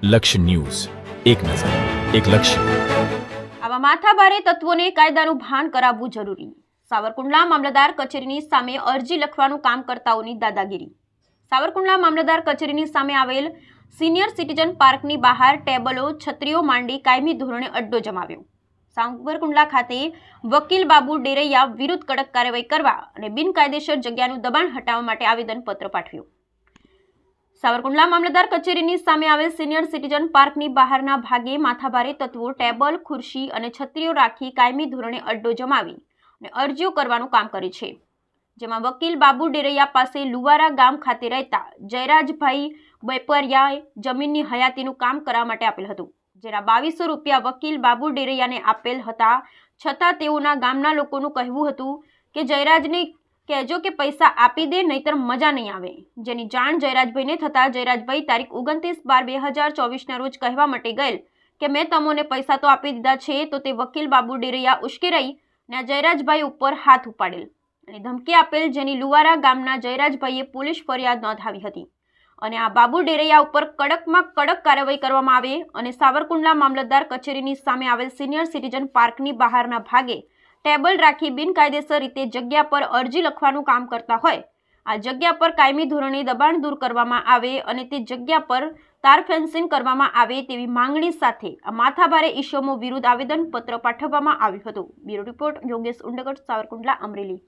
લક્ષ્ય ન્યૂઝ, એક નજર, એક લક્ષ્ય. આવા માથાભારે તત્વોને કાયદાનું ભાન કરાવવું જરૂરી. સાવરકુંડલા મામલતદાર કચેરીની સામે અરજી લખવાનું કામ કરતાઓની દાદાગીરી. સાવરકુંડલા મામલતદાર કચેરીની સામે આવેલ સિનિયર સિટીઝન પાર્કની બહાર ટેબલો, છત્રીઓ માંડી કાયમી ધોરણે અડ્ડો જમાવ્યો. સાવરકુંડલા ખાતે વકીલ બાબુ ડેરૈયા વિરુદ્ધ કડક કાર્યવાહી કરવા અને બિનકાયદેસર જગ્યાનું દબાણ હટાવવા માટે આવેદનપત્ર પાઠવ્યું. સાવરકુંડલા મામલતદાર કચેરીની સામે આવેલ સિનિયર સિટીઝન પાર્કની બહારના ભાગે માથાભારે તત્વો ટેબલ, ખુરશી અને છત્રીઓ રાખી કાયમી ધોરણે અડ્ડો જમાવી અને અરજીઓ કરવાનું કામ કરે છે. જેમાં વકીલ બાબુ ડેરૈયા પાસે લુવારા ગામ ખાતે રહેતા જયરાજભાઈ બેપરિયાએ જમીનની હયાતીનું કામ કરવા માટે આપેલ હતું. જેના 2200 રૂપિયા વકીલ બાબુ ડેરૈયાને આપેલ હતા. છતાં તેઓના ગામના લોકોનું કહેવું હતું કે જયરાજને કહેજો કે પૈસા આપી દે, નહીતર મજા નહીં આવે. જેની જાણ જયરાજભાઈને થતા જયરાજભાઈ તારીખ 29/12/2024 રોજ કહેવા માટે ગયેલ કે મેં તમોને પૈસા તો આપી દીધા છે. તો તે વકીલ બાબુ ડેરૈયા ઉશ્કેરાઈ અને જયરાજભાઈ ઉપર હાથ ઉપાડેલ અને ધમકી આપેલ, જેની લુવારા ગામના જયરાજભાઈએ પોલીસ ફરિયાદ નોંધાવી હતી અને આ બાબુ ડેરૈયા ઉપર કડકમાં કડક કાર્યવાહી કરવામાં આવે અને સાવરકુંડલા મામલતદાર કચેરીની સામે આવેલ સિનિયર સિટીઝન પાર્કની બહારના ભાગે ટેબલ રાખી બિનકાયદેસર રીતે જગ્યા પર અરજી લખવાનું કામ કરતા હોય આ જગ્યા પર કાયમી ધોરણે દબાણ દૂર કરવામાં આવે અને તે જગ્યા પર તાર ફેન્સિંગ કરવામાં આવે તેવી માંગણી સાથે આ માથાભારે ઇસમો વિરુદ્ધ આવેદનપત્ર પાઠવવામાં આવ્યું હતું. Bureau report Yogesh Undgat, Savarkundla, Amreli.